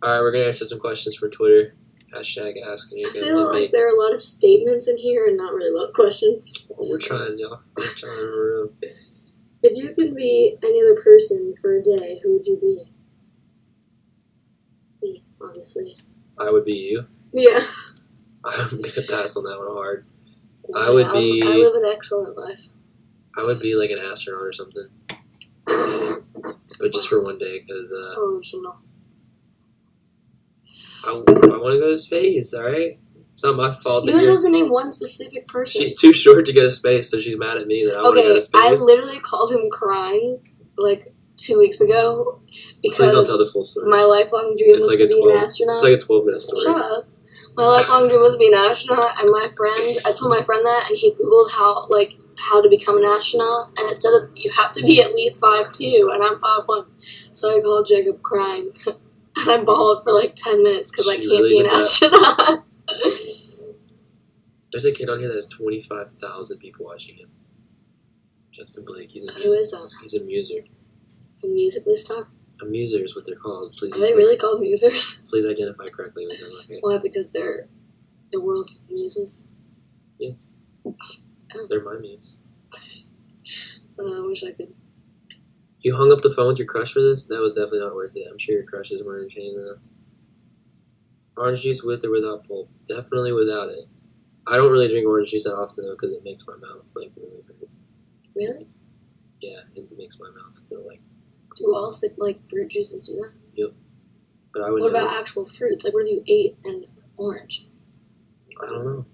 Alright, we're gonna answer some questions for Twitter. Hashtag asking you. I feel like there are a lot of statements in here and not really a lot of questions. Well, we're trying, y'all. We're trying for real. If you could be any other person for a day, who would you be? Me, obviously. I would be you. Yeah. I'm gonna pass on that one hard. Yeah, I would be. I live an excellent life. I would be like an astronaut or something. But just for one day, because So original. I want to go to space, alright? It's not my fault. You just have to name one specific person. She's too short to go to space, so she's mad at me that I want to go to space. I literally called him crying like 2 weeks ago because Please don't tell the full story. my lifelong dream was to be an astronaut. It's like a 12-minute story. Shut up. My lifelong dream was to be an astronaut, and I told my friend that, and he Googled how to become an astronaut, and it said that you have to be at least 5'2", and I'm 5'1". So I called Jacob crying, and I bawled for like 10 minutes because I can't be an astronaut. There's a kid on here that has 25,000 people watching him. Justin Blake. Who is that? He's a muser. A Musical.ly star? A muser is what they're called. Please. Are they really called musers? Please identify correctly with them. Okay. Why? Because they're the world's muses? Yes. Oh. They're my muse. I wish I could. You hung up the phone with your crush for this? That was definitely not worth it. I'm sure your crush is more entertaining than us. Orange juice with or without pulp? Definitely without it. I don't really drink orange juice that often though because it makes my mouth like really hurt. Really? Yeah, it makes my mouth feel like. Do all fruit juices do that? Yep. But I would. What about actual fruits? Like what if you ate an orange? I don't know.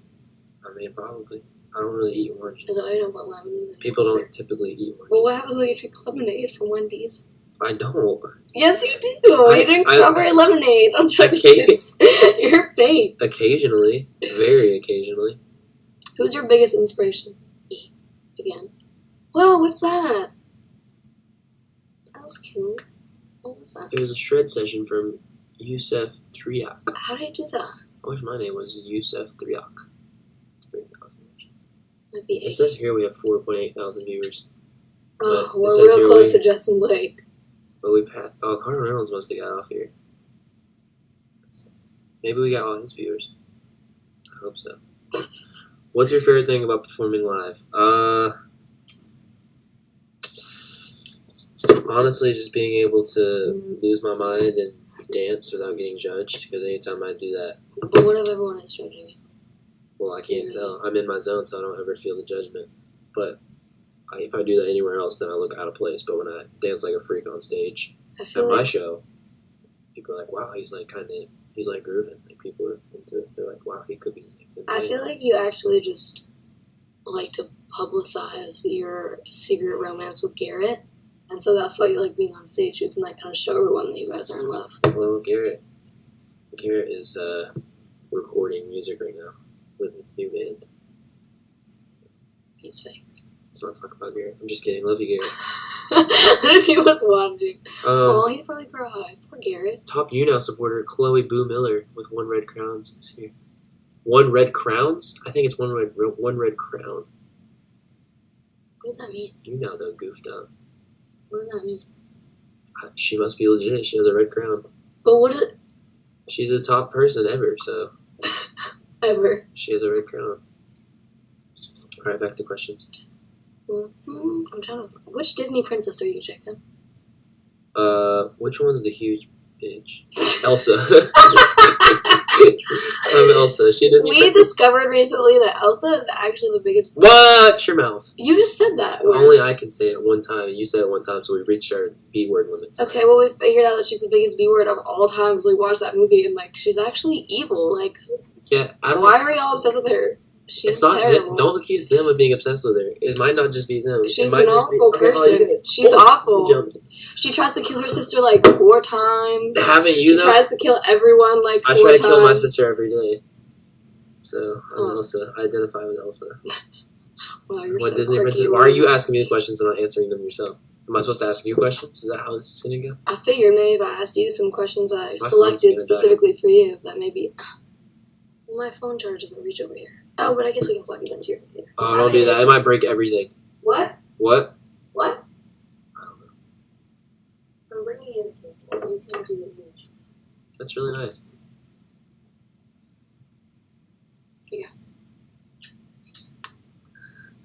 I mean, probably. I don't really eat oranges. Is that why you don't put lemon in People don't typically eat oranges. Well, what happens when you drink lemonade from Wendy's? I don't. Yes, you do. You drink strawberry lemonade. I'm trying to You're fake. Occasionally. Very occasionally. Who's your biggest inspiration? Me. Again. Whoa, what's that? That was cute. What was that? It was a shred session from Yusef Thriak. How did I do that? I wish my name was Yusef Thriak. It's pretty awesome. Might be 8. It says here we have 4.8 thousand viewers. Oh, we're real close to Justin Blake. But we passed. Oh, Carter Reynolds must have got off here. Maybe we got all his viewers. I hope so. What's your favorite thing about performing live? Honestly, just being able to lose my mind and dance without getting judged. Because anytime I do that, but what if everyone is judging you? Well, I can't tell. I'm in my zone, so I don't ever feel the judgment. But if I do that anywhere else, then I look out of place. But when I dance like a freak on stage at my show, people are like, "Wow, he's like grooving." Like people are into it. They're like, "Wow, he could be the next." I feel like you actually just like to publicize your secret romance with Garrett, and so that's why you like being on stage. You can like kind of show everyone that you guys are in love. Well, Garrett is recording music right now with his new band. He's fake. Let's not talk about Garrett. I'm just kidding. Love you, Garrett. He was watching. Oh, he'd probably cry. Poor Garrett. Top YouNow supporter Chloe Boo Miller with 1 red crowns. Let's see. 1 red crowns? I think it's one red crown. What does that mean? YouNow though goofed up. What does that mean? She must be legit. She has a red crown. But what is? She's the top person ever. So. Ever. She has a red crown. All right, back to questions. I'm trying to. Which Disney princess are you, Jacob? Which one's the huge bitch? Elsa. I'm Elsa. She doesn't. We discovered recently that Elsa is actually the biggest. Watch your mouth. You just said that. Only I can say it one time, and you said it one time, so we reached our B word limit. Okay, well we figured out that she's the biggest B word of all time because we watched that movie and like she's actually evil. Like, yeah, why are we all obsessed with her? She's terrible. Don't accuse them of being obsessed with her. It might not just be them. She's an awful person. She's awful. She tries to kill her sister like 4 times. Haven't you? She tries to kill everyone like 4 times. I try to kill my sister every day. So I'm Elsa. I identify with Elsa. Wow, you're what so Disney princess? Why are you asking me the questions and not answering them yourself? Am I supposed to ask you questions? Is that how this is going to go? I figured maybe if I asked you some questions that I selected specifically for you, that maybe. Well, my phone charger doesn't reach over here. Oh, but I guess we can plug it into your computer. Oh, don't do that. It might break everything. What? What? What? I don't know. I'm bringing it in. You can't do it. That's really nice. Yeah.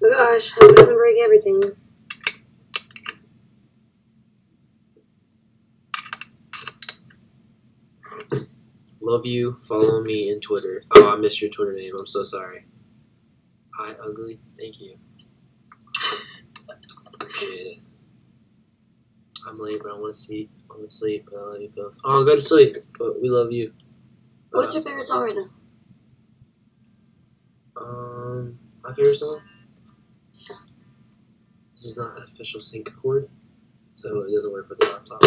Oh gosh, hope it doesn't break everything. Love you. Follow me in Twitter. Oh, I missed your Twitter name. I'm so sorry. Hi, ugly. Thank you. Appreciate it. I'm late, but I want to sleep. I want to sleep, but I love you both. Oh, go to sleep, but we love you. What's your favorite song right now? My favorite song? This is not an official sync chord, so it doesn't work with the laptop.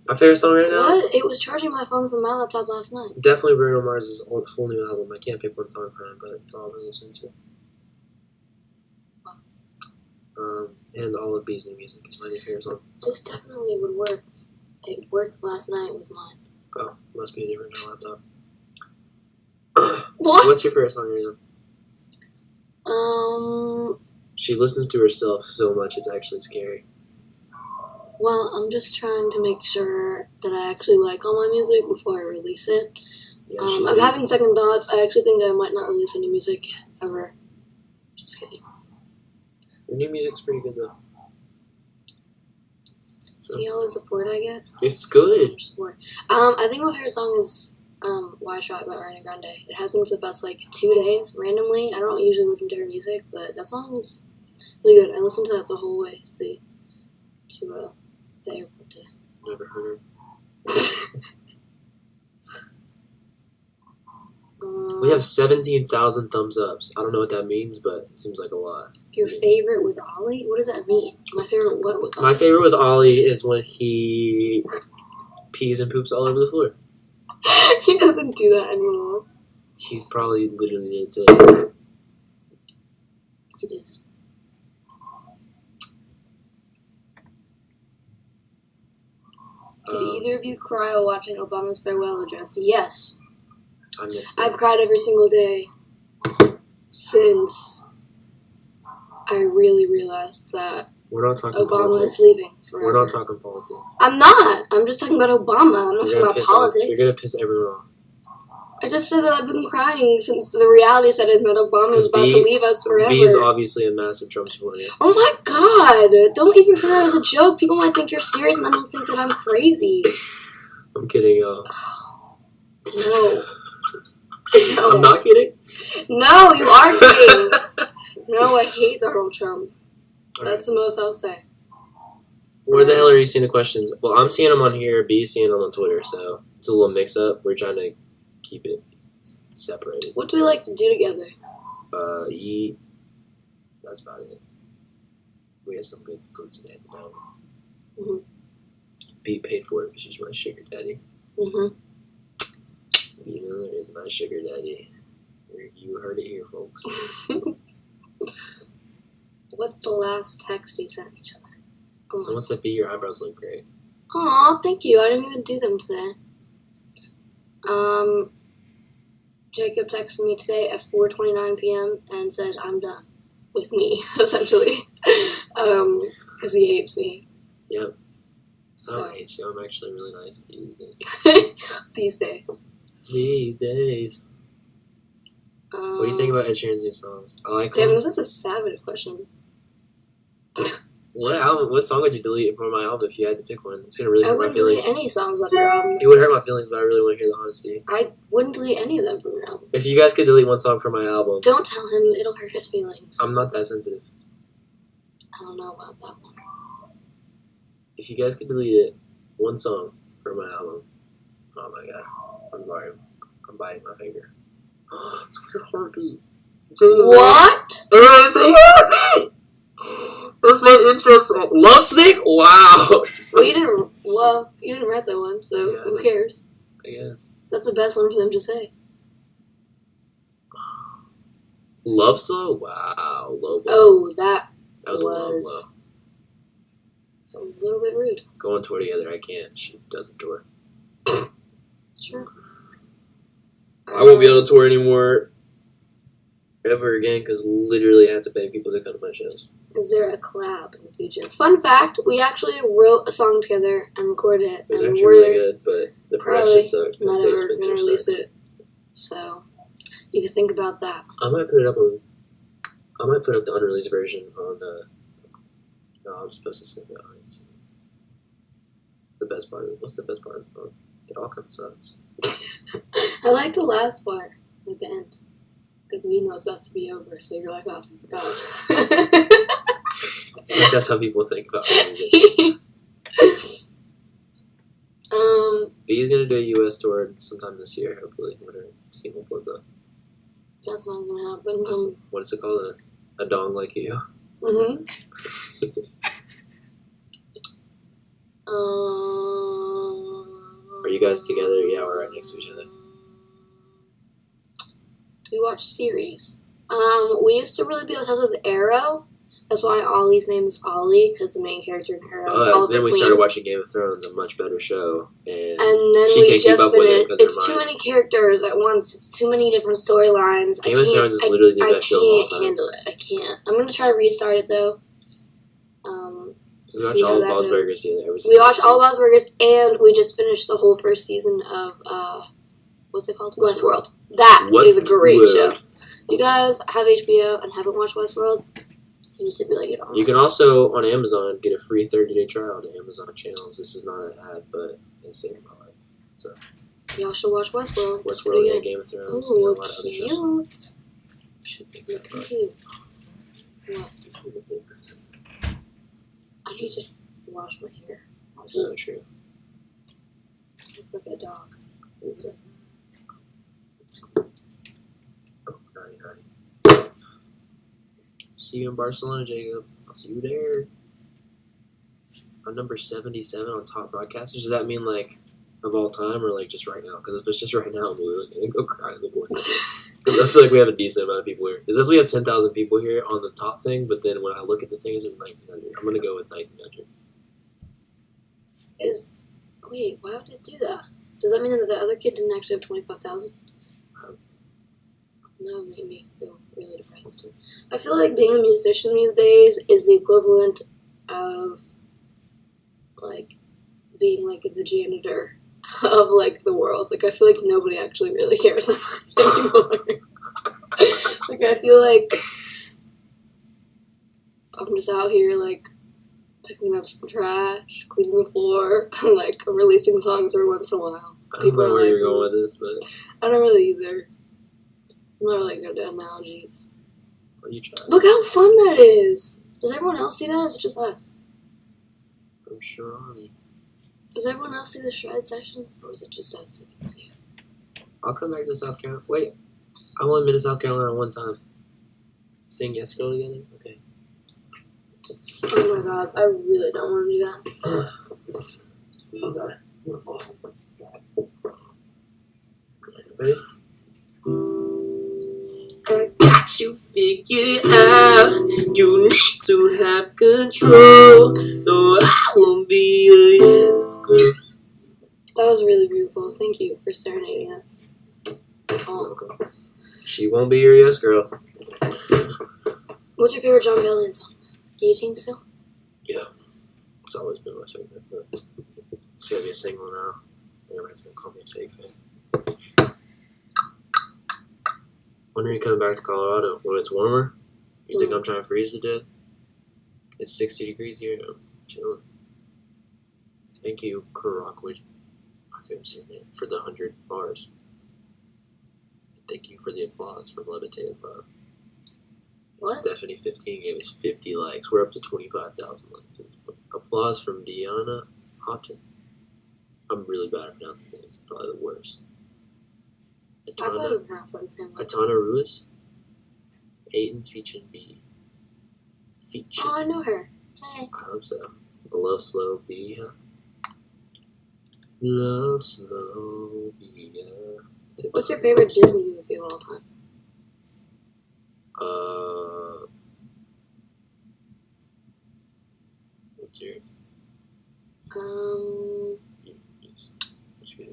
My favorite song right now? What? It was charging my phone from my laptop last night. Definitely Bruno Mars' whole new album. I can't pick one song from it, but it's all I've been listening to. And all of Bea's new music is my new favorite song. This definitely would work. It worked last night with mine. Oh, must be a different laptop. What? What's your favorite song right now? She listens to herself so much, it's actually scary. Well, I'm just trying to make sure that I actually like all my music before I release it. Yeah, I'm having second thoughts. I actually think I might not release any music ever. Just kidding. Your new music's pretty good, though. See all the support I get? It's good. So support. I think my favorite song is Why Shot by Ariana Grande. It has been for the past 2 days, randomly. I don't usually listen to her music, but that song is really good. I listened to that the whole way to the airport today. Never heard her. We have 17,000 thumbs ups. I don't know what that means, but it seems like a lot. Your favorite with Ollie? What does that mean? My favorite what with Ollie? My favorite with Ollie is when he pees and poops all over the floor. He doesn't do that anymore. He probably literally did today. He did. Did either of you cry while watching Obama's farewell address? Yes. I missed it. I've cried every single day since I really realized that We're not talking Obama politics. is leaving forever. We're not talking politics. I'm not. I'm just talking about Obama. I'm not talking about politics. You're going to piss everyone off. I just said that I've been crying since the reality set is that Obama is about to leave us forever. B is obviously a massive Trump supporter. Oh my god! Don't even say that as a joke. People might think you're serious and then they'll think that I'm crazy. I'm kidding, y'all. No. No. I'm not kidding? No, you are kidding. No, I hate Donald Trump. Right. That's the most I'll say. Where the hell are you seeing the questions? Well, I'm seeing them on here. B's seeing them on Twitter, so it's a little mix-up. We're trying to keep it separated. What do we like to do together? Eat. That's about it. We had some good food today at the diner. Mm-hmm. B paid for it because she's my sugar daddy. Mm-hmm. Either is my sugar daddy. You heard it here, folks. What's the last text you sent each other? Oh. Someone said, B, your eyebrows look great. Aw, thank you. I didn't even do them today. Jacob texted me today at 4:29 p.m. and said, I'm done with me, essentially. Because he hates me. Yep. So. I don't hate you. I'm actually really nice to you These days. These days. What do you think about Ed Sheeran's new songs? I like Damn, them. this is a savage question. What song would you delete from my album if you had to pick one? It's gonna really hurt my I feelings. wouldn't delete any songs off your album. It would hurt my feelings, but I really want to hear the honesty. I wouldn't delete any of them from your album. If you guys could delete one song from my album, Don't tell him, it'll hurt his feelings. I'm not that sensitive. I don't know about that one. If you guys could delete it, one song from my album, oh my god, I'm biting my finger. It's a heartbeat. What? It's a heartbeat. That's my intro song. Love Stick? Wow. Well, you didn't write that one, so Yeah, who cares? I guess. That's the best one for them to say. Love Slow? Wow. Low blow. Oh, that was a low blow. A little bit rude. Go on tour together. I can't. She doesn't tour. Sure. I won't be on a tour anymore. ever again because literally I have to pay people to come to my shows. Is there a collab in the future? Fun fact, we actually wrote a song together and recorded it. It was and actually we're really good, but the production sucked. not ever going to release it. So, you can think about that. I might put the unreleased version on no, I'm supposed to sing it on it. The best part of it. What's the best part of the song? It all kind of sucks. I like the last part at the end. Because you know it's about to be over, so you're like, oh, I forgot. Like that's how people think about music. Bea's gonna do a US tour sometime this year, hopefully, when her single blows up. That's not gonna happen. What is it called? A dong like you. Mm-hmm. Are you guys together? Yeah, we're right next to each other. We watch series. We used to really be obsessed with Arrow. That's why Ollie's name is Ollie, because the main character in Arrow is Oliver Then we Queen. started watching Game of Thrones, a much better show. And then she we can't just keep up with finished. it It's too many characters at once. It's too many different storylines. Game of Thrones is literally the best show of all time. I can't handle it. I can't. I'm going to try to restart it, though. We watch all of Bob's Burgers together. We watched all of Bob's Burgers, and we just finished the whole first season of, what's it called? Westworld. That is a great show. You guys have HBO and haven't watched Westworld, you need to be like, you can also, on Amazon, get a free 30-day trial to Amazon channels. This is not an ad, but it saved my life. So y'all should watch Westworld. Westworld and Game of Thrones. Ooh, and a lot of other shows. Should be looking cute. What? I need to wash my hair. So true. Look like a dog. See you in Barcelona, Jacob. I'll see you there. I'm number 77 on top broadcasters. Does that mean like of all time or like just right now? Because if it's just right now, I'm literally gonna go cry in the corner. Because I feel like we have a decent amount of people here. It says we have 10,000 people here on the top thing, but then when I look at the thing, it says 1,900. I'm gonna go with 1,900. Wait, why would it do that? Does that mean that the other kid didn't actually have 25,000? No, it made me feel really depressed. I feel like being a musician these days is the equivalent of, like, being, like, the janitor of, like, the world. Like, I feel like nobody actually really cares that much anymore. Like, I feel like I'm just out here, like, picking up some trash, cleaning the floor, and, like, releasing songs every once in a while. I don't know where you're going with this, but I don't really either. I'm not really good at analogies. What are you trying? Look how fun that is! Does everyone else see that, or is it just us? I'm sure. Does everyone else see the shred sessions, or is it just us who can see it? I'll come back to South Carolina. Wait, I've only been to South Carolina one time. Sing Yes Girl together? Okay. Oh my god, I really don't want to do that. Ready? I got you figured out. You need to have control. No, I won't be a yes girl. That was really beautiful. Thank you for serenading us. Oh. She won't be your yes girl. What's your favorite John Bellion song? Guillotine still? Yeah. It's always been my favorite. But it's gonna be a single now. Everybody's gonna call me a fake fan. When are you coming back to Colorado? When it's warmer? You think I'm trying to freeze to death? It's 60 degrees here. I'm chilling. Thank you, Karakwood. I couldn't say your name. For the 100 bars. Thank you for the applause from Levitated Love. What? Stephanie15 gave us 50 likes. We're up to 25,000 likes. Applause from Deanna Houghton. I'm really bad at pronouncing names. Probably the worst. I probably pronounce that the same way. Atana Ruiz. Aiden Feachin B. Feachin. Oh, I know her. Hey. I hope so. Love Slow B. Love Slow B. What's your favorite Disney movie of all time?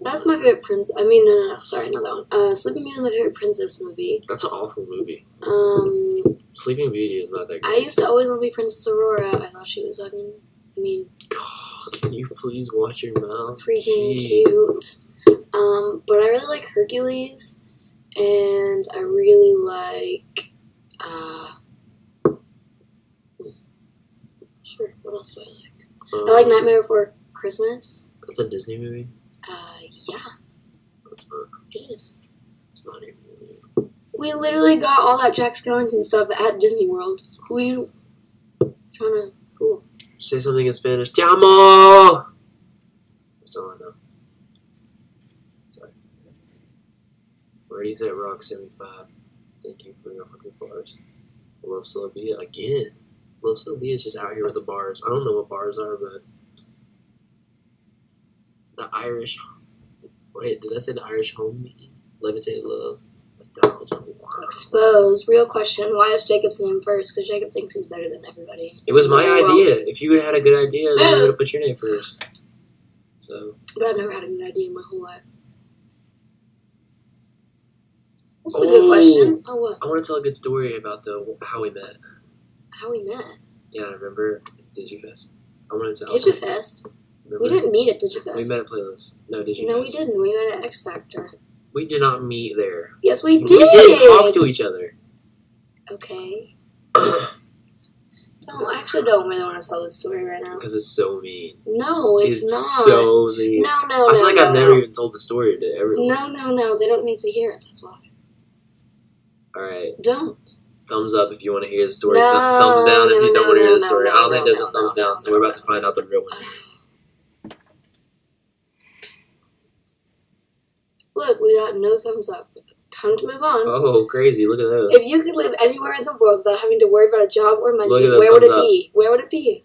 That's my favorite princess. I mean, no. Sorry, not that one. Sleeping Beauty is my favorite princess movie. That's an awful movie. Sleeping Beauty is not that good. I used to always want to be Princess Aurora. I thought she was fucking. I mean. God, can you please watch your mouth? Freaking cute. But I really like Hercules, and I really like. Sure. What else do I like? I like Nightmare Before Christmas. That's a Disney movie? Yeah. It's not. It is. It's not even a movie. We literally got all that Jack Skellington stuff at Disney World. Who are you trying to fool? Say something in Spanish. Te amo! That's all I know. Sorry. Already hit Rock 75. Thank you for your 100 bars. Love Sylvia again. Love Sylvia is just out here with the bars. I don't know what bars are, but the Irish. Wait, did I say the Irish home meeting? Levitated love. Exposed. Real question. Why is Jacob's name first? Because Jacob thinks he's better than everybody. It was my idea. If you had a good idea, then you would have put your name first. So. But I've never had a good idea in my whole life. That's a good question. Oh, what? I want to tell a good story about how we met. How we met? Yeah, I remember Digifest. I want to tell. Digifest? We didn't meet at Digifest. We met at Playlist. No, Digifest. No, we didn't. We met at X Factor. We did not meet there. Yes, we did. We did talk to each other. Okay. I actually don't really want to tell this story right now. Because it's so mean. No, it's not. So mean. No. I feel like I've never even told the story to everyone. No. They don't need to hear it. That's why. Alright. Don't. Thumbs up if you want to hear the story. Thumbs down if you don't want to hear the story. I don't think there's a thumbs down, so we're about to find out the real one. Look, we got no thumbs up. Time to move on. Oh, crazy. Look at those. If you could live anywhere in the world without having to worry about a job or money, where would it be? Where would it be?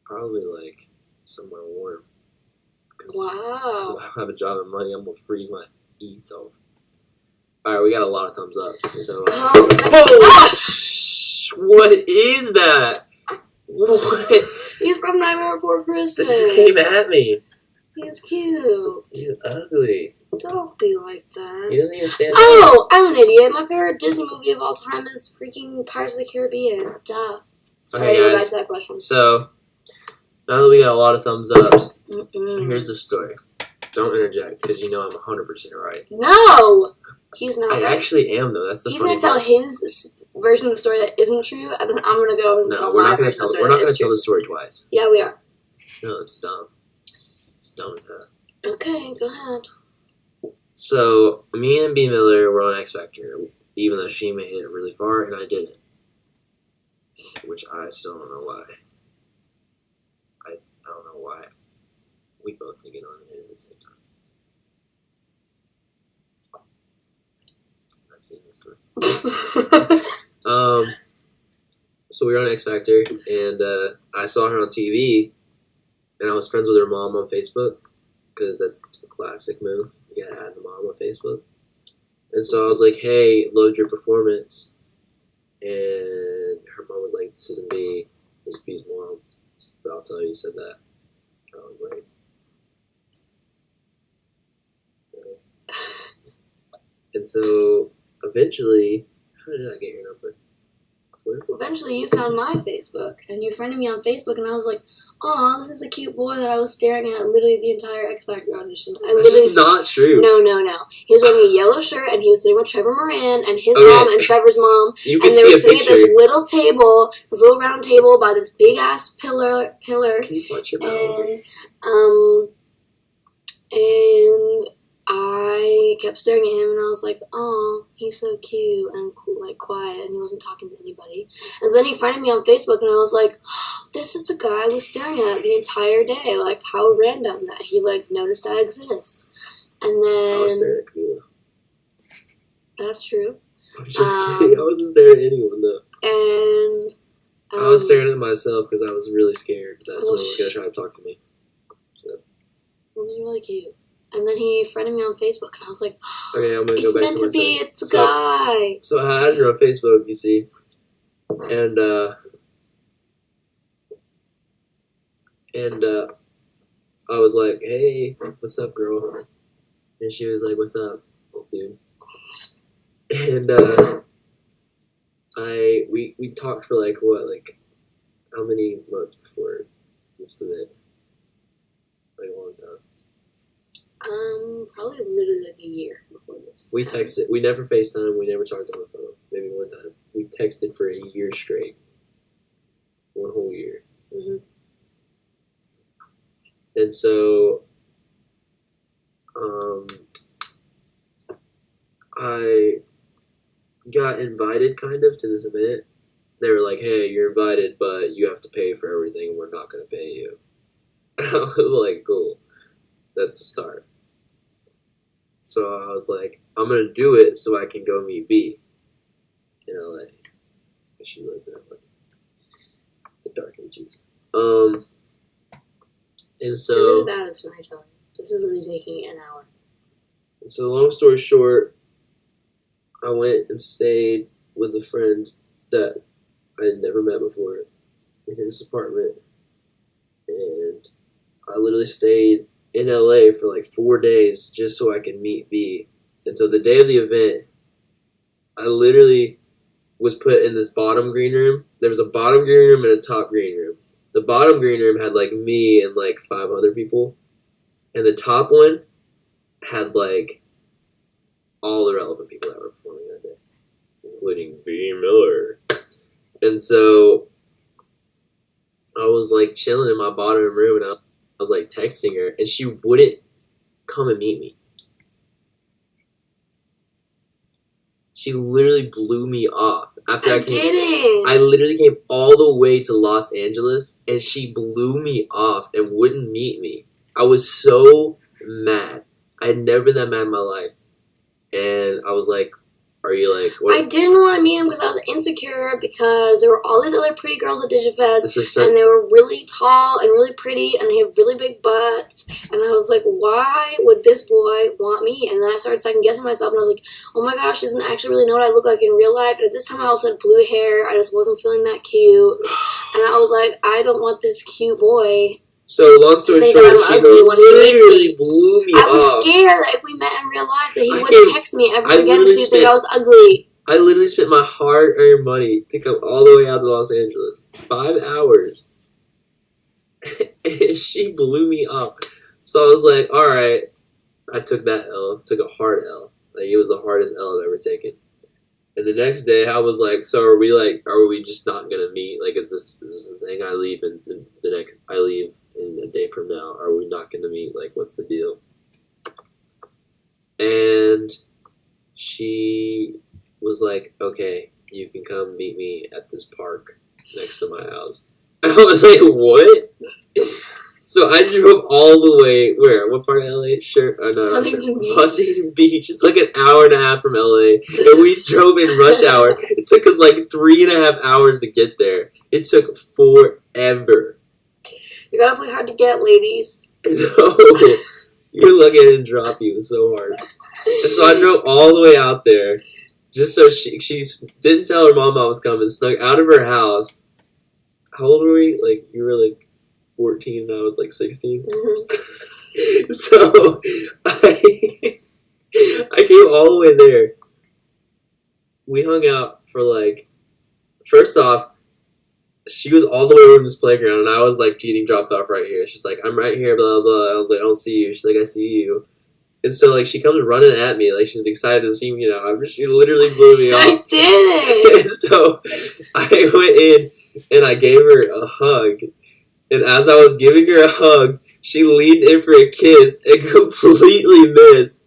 Probably like somewhere warm. Wow. If I have a job and money, I'm going to freeze my ease off. Alright, we got a lot of thumbs up. So, what is that? What? He's from Nightmare Before Christmas. That just came at me. He's cute. He's ugly. Don't be like that. He doesn't even stand Oh, I'm an idiot. My favorite Disney movie of all time is freaking Pirates of the Caribbean. Duh. Sorry, okay, go guys. back to that question. So, now that we got a lot of thumbs ups, here's the story. Don't interject, because you know I'm 100% right. No! He's not right. I actually am, though. That's the He's going to tell his version of the story that isn't true, and then I'm going to go and tell we're my not going to version tell. We're not going to tell the story twice. Yeah, we are. No, it's dumb. It's dumb as hell. Okay, go ahead. So, me and B. Miller were on X Factor, even though she made it really far and I didn't. Which I still don't know why. I don't know why. We both didn't get on it at the same time. That's the end of the story. So we were on X Factor, and I saw her on TV, and I was friends with her mom on Facebook, because that's a classic move. You gotta add the mom on Facebook. And so I was like, hey, load your performance. And her mom was like, this isn't B, this is B's mom. But I'll tell you said that. I was like, and so eventually, how did I get your number? Eventually, you found my Facebook, and you friended me on Facebook, and I was like, "Aw, this is a cute boy that I was staring at literally the entire X Factor audition." That's just not true. No. He was wearing a yellow shirt, and he was sitting with Trevor Moran and his mom and Trevor's mom, and they were sitting at this little table, this little round table by this big ass pillar. Can you watch your mouth? And I kept staring at him, and I was like, "Oh, he's so cute and cool, like quiet," and he wasn't talking to anybody. And then he friended me on Facebook, and I was like, oh, "This is the guy I was staring at the entire day. Like, how random that he like noticed I exist." And then I was staring at you. That's true. I was just kidding. I wasn't staring at anyone though. And I was staring at myself because I was really scared that someone was gonna try to talk to me. So. It was really cute. And then he friended me on Facebook, and I was like, okay, I'm gonna go back to it's meant to be, it's the guy. So I added her on Facebook, you see, and I was like, hey, what's up, girl? And she was like, what's up, dude? And we talked for like how many months before this event? Like a long time. Probably literally like a year before this. We texted. We never FaceTime. We never talked on the phone. Maybe one time. We texted for a year straight. One whole year. Mm-hmm. And so, I got invited kind of to this event. They were like, hey, you're invited, but you have to pay for everything, and we're not going to pay you. I was like, cool. That's a start. So I was like, I'm going to do it so I can go meet B in LA. She lived in LA. The dark ages. And so... You're really bad at storytelling. This is literally taking an hour. So long story short, I went and stayed with a friend that I had never met before in his apartment. And I literally stayed in LA for like 4 days just so I could meet B. And so the day of the event, I literally was put in this bottom green room. There was a bottom green room and a top green room. The bottom green room had like me and like 5 other people. And the top one had like all the relevant people that were performing that day, including B. Miller. And so I was like chilling in my bottom room, and I was like texting her, and she wouldn't come and meet me. She literally blew me off. After I literally came all the way to Los Angeles, and she blew me off and wouldn't meet me. I was so mad. I had never been that mad in my life. And I was like, are you like... What? I didn't want to meet him because I was insecure because there were all these other pretty girls at DigiFest, and they were really tall and really pretty, and they had really big butts, and I was like, why would this boy want me? And then I started second-guessing myself, and I was like, oh my gosh, he doesn't actually really know what I look like in real life, and at this time I also had blue hair, I just wasn't feeling that cute, and I was like, I don't want this cute boy. So, long story short, she literally blew me off. I was scared that if we met in real life that he wouldn't text me ever again because he'd think I was ugly. I literally spent my hard-earned money to come all the way out to Los Angeles. 5 hours. And she blew me off. So I was like, alright. I took that L. Took a hard L. Like, it was the hardest L I've ever taken. And the next day, I was like, so are we just not going to meet? Like, is this the thing? I leave in a day from now, are we not going to meet? Like, what's the deal? And she was like, okay, you can come meet me at this park next to my house. I was like, what? So I drove all the way, where? What part of LA? Huntington Beach. It's like an hour and a half from LA. And we drove in rush hour. It took us like 3.5 hours to get there. It took forever. You gotta play hard to get, ladies. No, you're lucky I didn't drop you so hard. And so I drove all the way out there, just so she didn't tell her mom I was coming. Snuck out of her house. How old were we? Like, you were like 14 and I was like 16. Mm-hmm. So I came all the way there. We hung out for like, first off, she was all the way over this playground, and I was like getting dropped off right here. She's like, I'm right here, blah, blah. I was like, I don't see you. She's like, I see you. And so, like, she comes running at me, like, she's excited to see me now. She literally blew me off. I did it! And so, I went in, and I gave her a hug. And as I was giving her a hug, she leaned in for a kiss and completely missed.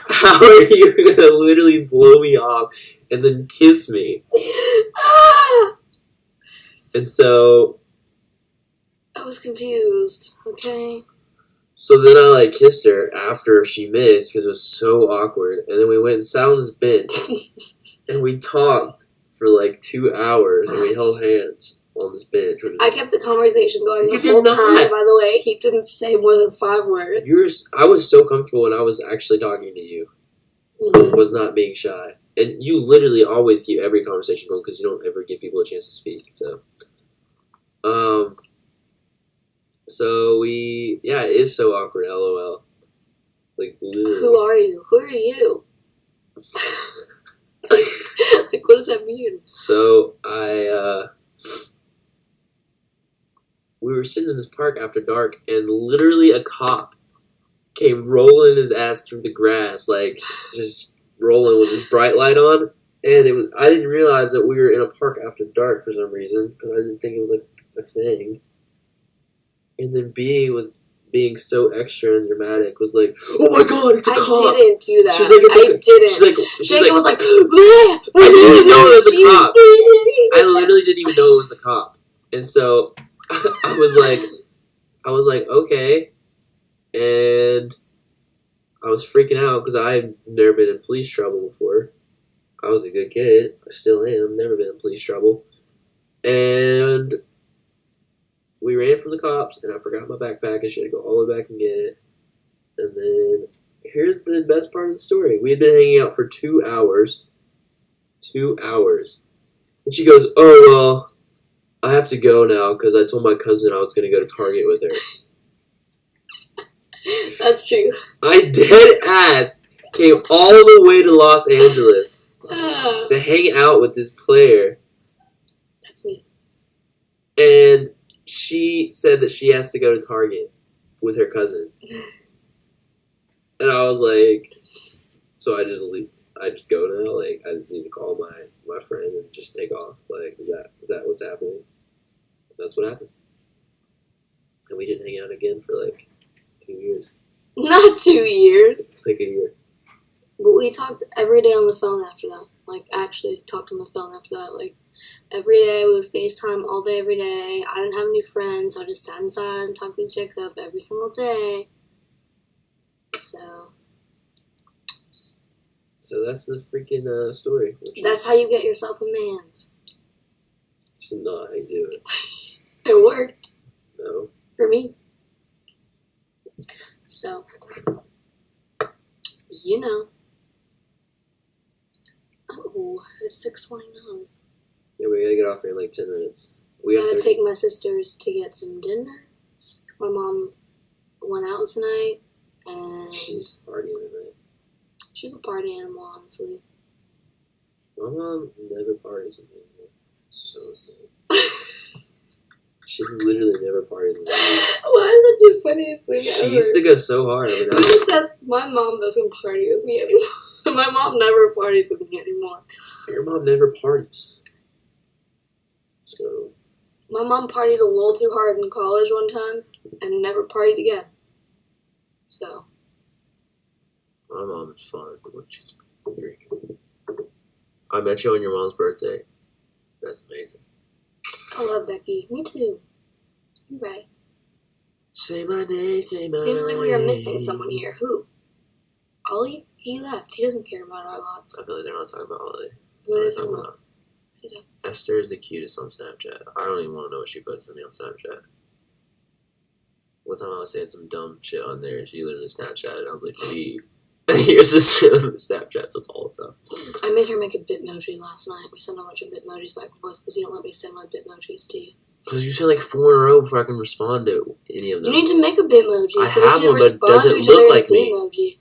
How are you going to literally blow me off and then kiss me? And so... I was confused, okay? So then I, like, kissed her after she missed because it was so awkward. And then we went and sat on this bench. And we talked for, like, 2 hours. And we held hands on this bench. I kept the conversation going the whole time, by the way. He didn't say more than 5 words. I was so comfortable when I was actually talking to you. Mm-hmm. Was not being shy. And you literally always keep every conversation going because you don't ever give people a chance to speak. So, So it is so awkward, LOL. Like, literally. Who are you? Who are you? Like, what does that mean? So, we were sitting in this park after dark, and literally a cop came rolling his ass through the grass, like, just rolling with his bright light on. And I didn't realize that we were in a park after dark for some reason, because I didn't think it was, like, a thing. And then being so extra and dramatic was like, oh my god, it's a cop! I didn't do that. She's like, Jacob was like, I didn't know it was a cop. I literally didn't even know it was a cop. And so I was like, okay. And I was freaking out because I've never been in police trouble before. I was a good kid. I still am. Never been in police trouble. And we ran from the cops, and I forgot my backpack. I should go all the way back and get it. And then here's the best part of the story. We had been hanging out for 2 hours. 2 hours. And she goes, oh, well, I have to go now because I told my cousin I was going to go to Target with her. That's true. I dead ass came all the way to Los Angeles to hang out with this player. That's me. And she said that she has to go to Target with her cousin. And I was like, so I just leave. I just go now. Like, I just need to call my friend and just take off. Like, is that what's happening? That's what happened. And we didn't hang out again for like 2 years. Not 2 years. Like a year. But we talked every day on the phone after that. Like, actually talked on the phone after that. Like, every day we would FaceTime all day, every day. I didn't have any friends, so I just sat inside and talked to Jacob every single day. So that's the freaking story. That's how you get yourself a man's. It's not how you do it. It worked. No. For me. So, you know. Oh, it's 6:29. Yeah, we gotta get off here in like 10 minutes. We gotta take my sisters to get some dinner. My mom went out tonight, and she's partying tonight. She's a party animal, honestly. My mom never parties with me. So good. She literally never parties with me. Why is that the funniest thing ever? She used to go so hard. I mean, who just says my mom doesn't party with me anymore? My mom never parties with me anymore. Your mom never parties. So. My mom partied a little too hard in college one time and never partied again. So. My mom is fun when she's drinking. I met you on your mom's birthday. That's amazing. I love Becky. Me too. You're right. Say my name, say my name. Seems like we are missing someone here. Who? Ollie? He left. He doesn't care about our lives. I feel like they're not talking about Ollie. What are they talking about? Esther is the cutest on Snapchat. I don't even want to know what she posts on Snapchat. One time I was saying some dumb shit on there, she literally Snapchatted. I was like, gee. Here's this shit on the Snapchats us all the time. I made her make a Bitmoji last night. We sent a bunch of Bitmojis back and forth because you don't let me send my Bitmojis to you. Because you sent like 4 in a row before I can respond to any of them. You need to make a Bitmoji. I so have we can one, but it respond doesn't to each other look in like me. Bitmoji.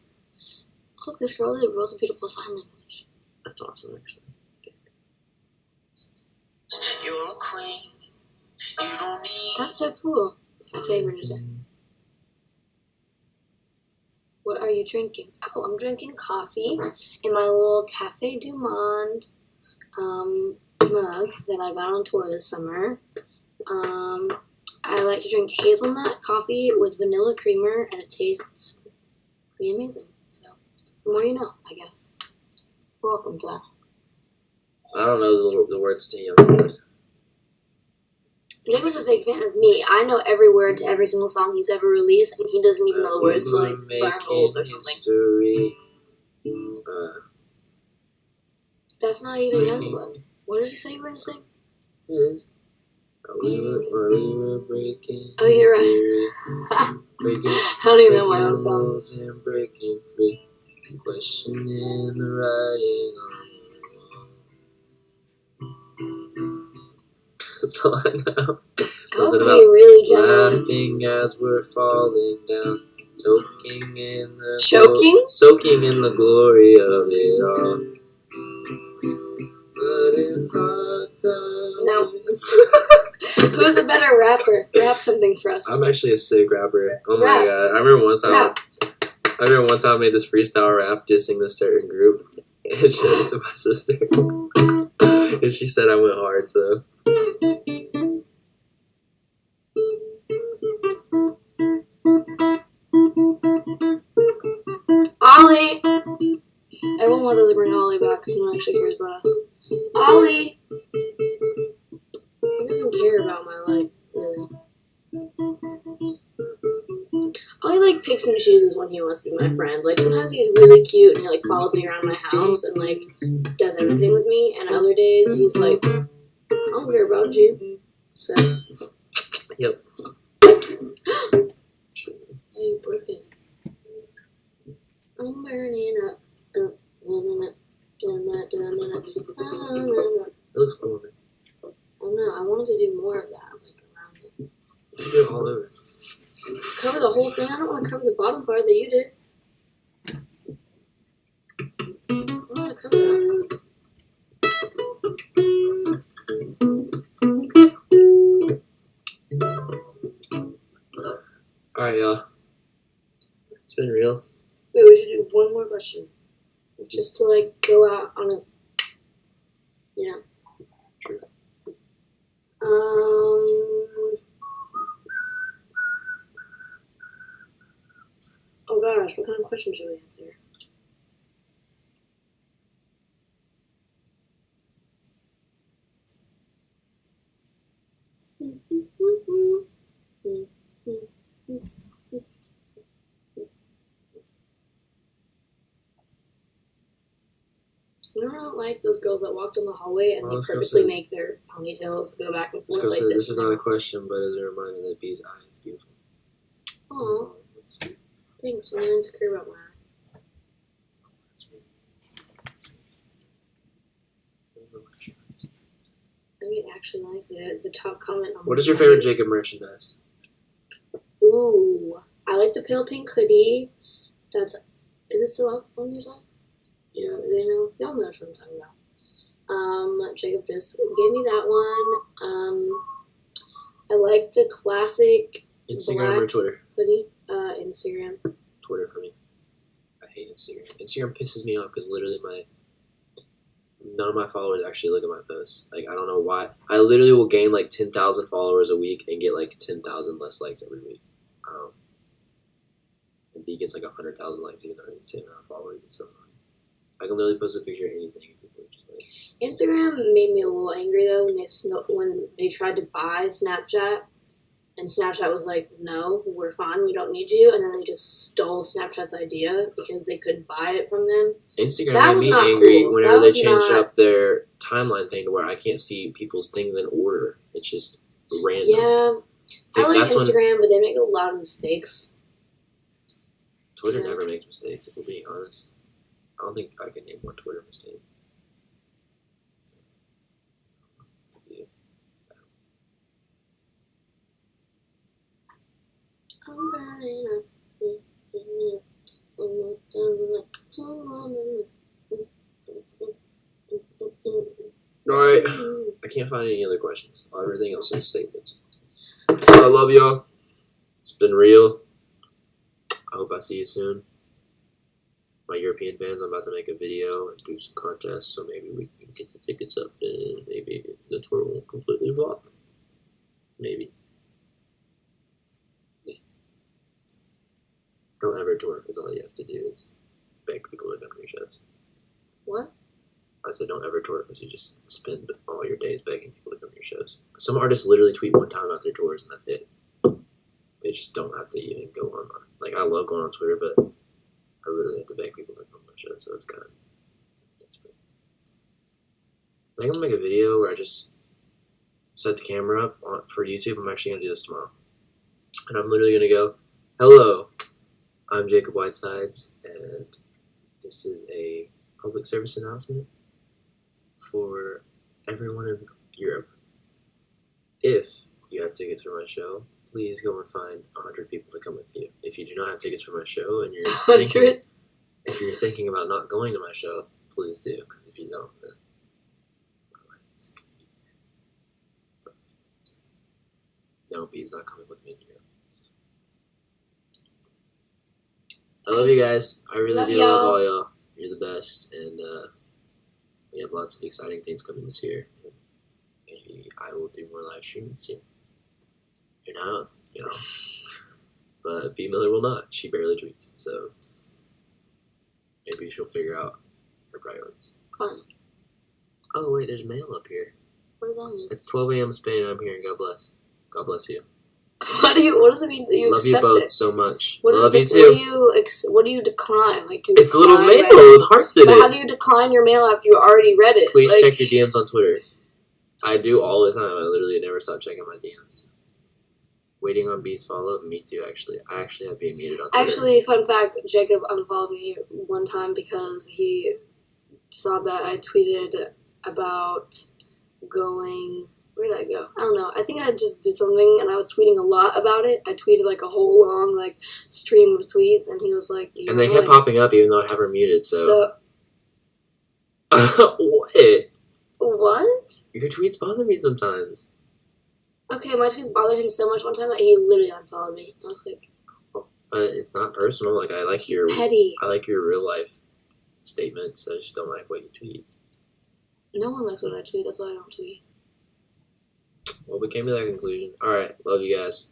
Look, this girl has a beautiful sign language. That's awesome, actually. You're a queen. You don't need. That's so cool. I favorited it. What are you drinking? Oh, I'm drinking coffee in my little Cafe du Monde mug that I got on tour this summer. I like to drink hazelnut coffee with vanilla creamer, and it tastes pretty amazing. So, the more you know, I guess. You're welcome to that. I don't know the words to Young. Nick was a big fan of me. I know every word to every single song he's ever released, and he doesn't even know the words to, like, Firehold or something. That's not even Youngblood. What did you say you were going to sing? We were breaking. Oh, you're right. I don't even know my own song. And breaking free, questioning the writing on the wall. That's all I know. That Something was about me really genuine. laughing as we're falling down, soaking in the Choking? soaking in the glory of it all. But in hard times. No. Who's a better rapper? Rap something for us. I'm actually a sick rapper. Oh my Rap. god! I remember one time. Rap. I remember one time I made this freestyle rap dissing this certain group, and showed it to my sister, and she said I went hard. So. Ollie! Everyone wants us to bring Ollie back because no one actually cares about us. Ollie! He doesn't care about my life, really. Ollie, like, picks and chooses when he wants to be my friend. Like, sometimes he's really cute and he, like, follows me around my house and, like, does everything with me. And other days he's like, I don't care about you. So. Yep. Hey, you broke it. I'm burning up. It looks cool. Oh no, I wanted to do more of that, like around it. You can do it all over. Cover the whole thing. I don't want to cover the bottom part that you did. I want to cover that. Alright, y'all. It's been real. Wait, we should do one more question. Just to, like, go out on a, you know. True. Oh gosh, what kind of question should we answer? You don't like those girls that walked in the hallway and Well, they let's go purposely sit. make their ponytails go back and Let's forth go like say this. this is not a question, but as a reminder that Bee's eye is beautiful. Aw, That's sweet. thanks. I'm really insecure about my eye. I mean, actually likes it. The top comment on What is your favorite Jacob merchandise? Ooh, I like the pale pink hoodie. Is it still up on your side? Yeah. They know. Y'all know what I'm talking about. Jacob just gave me that one. I like the classic Instagram black or Twitter? hoodie. Instagram. Twitter for me. I hate Instagram. Instagram pisses me off because literally none of my followers actually look at my posts. Like, I don't know why. I literally will gain like 10,000 followers a week and get like 10,000 less likes every week. And B gets like 100,000 likes even though I have the same amount of followers. It's so annoying. I can literally post a picture of anything and people are just like... Instagram made me a little angry though when they tried to buy Snapchat. And Snapchat was like, no, we're fine, we don't need you. And then they just stole Snapchat's idea because they could buy it from them. Instagram That made was me not angry cool. whenever That they was changed not- up their timeline thing to where I can't see people's things in order. It's just random. Yeah, I like that's when Instagram, but they make a lot of mistakes. Twitter Yeah. never makes mistakes, if we're being honest. I don't think I can name one Twitter mistake. I'm burning up. Alright, I can't find any other questions. Everything else is statements. So I love y'all. It's been real. I hope I see you soon. My European fans, I'm about to make a video and do some contests, so maybe we can get the tickets up and maybe the tour won't completely flop. Maybe. Don't ever tour because all you have to do is beg people to come to your shows. What? I said don't ever tour because you just spend all your days begging people to come to your shows. Some artists literally tweet one time about their tours and that's it. They just don't have to even go on. Like, I love going on Twitter, but I literally have to beg people to come to my show, so it's kind of desperate. I think I'm gonna make a video where I just set the camera up for YouTube. I'm actually gonna do this tomorrow. And I'm literally gonna go, hello, I'm Jacob Whitesides, and this is a public service announcement for everyone in Europe. if you have tickets for my show, please go and find 100 people to come with you. If you do not have tickets for my show and you're 100? if you're thinking about not going to my show, please do. Because if you don't, then no, B's not coming with me here. I love you guys. I really do love all y'all. You're the best, and we have lots of exciting things coming this year. Maybe I will do more live streams soon. Who knows? But B Miller will not. She barely tweets, so maybe she'll figure out her priorities. Fun. Oh wait, there's mail up here. What does that mean? It's 12 a.m. Spain. I'm here. God bless. God bless you. What does it mean that you love accept you both it? so much. Love you too. What do you decline? Like it's a little mail with hearts in it. But how do you decline your mail after you already read it? Please check your DMs on Twitter. I do all the time. I literally never stop checking my DMs. Waiting on B's follow. Me too. Actually, I actually have been muted on Twitter. Actually, fun fact: Jacob unfollowed me one time because he saw that I tweeted about going. Where did I go? I don't know. I think I just did something, and I was tweeting a lot about it. I tweeted like a whole long stream of tweets, and he was like, and they kept popping up even though I have her muted. So what? What? Your tweets bother me sometimes. Okay, my tweets bothered him so much one time that he literally unfollowed me. I was like, cool. But it's not personal. Like I like He's petty. I like your real life statements. I just don't like what you tweet. No one likes what I tweet. That's why I don't tweet. Well, we came to that conclusion. All right, love you guys.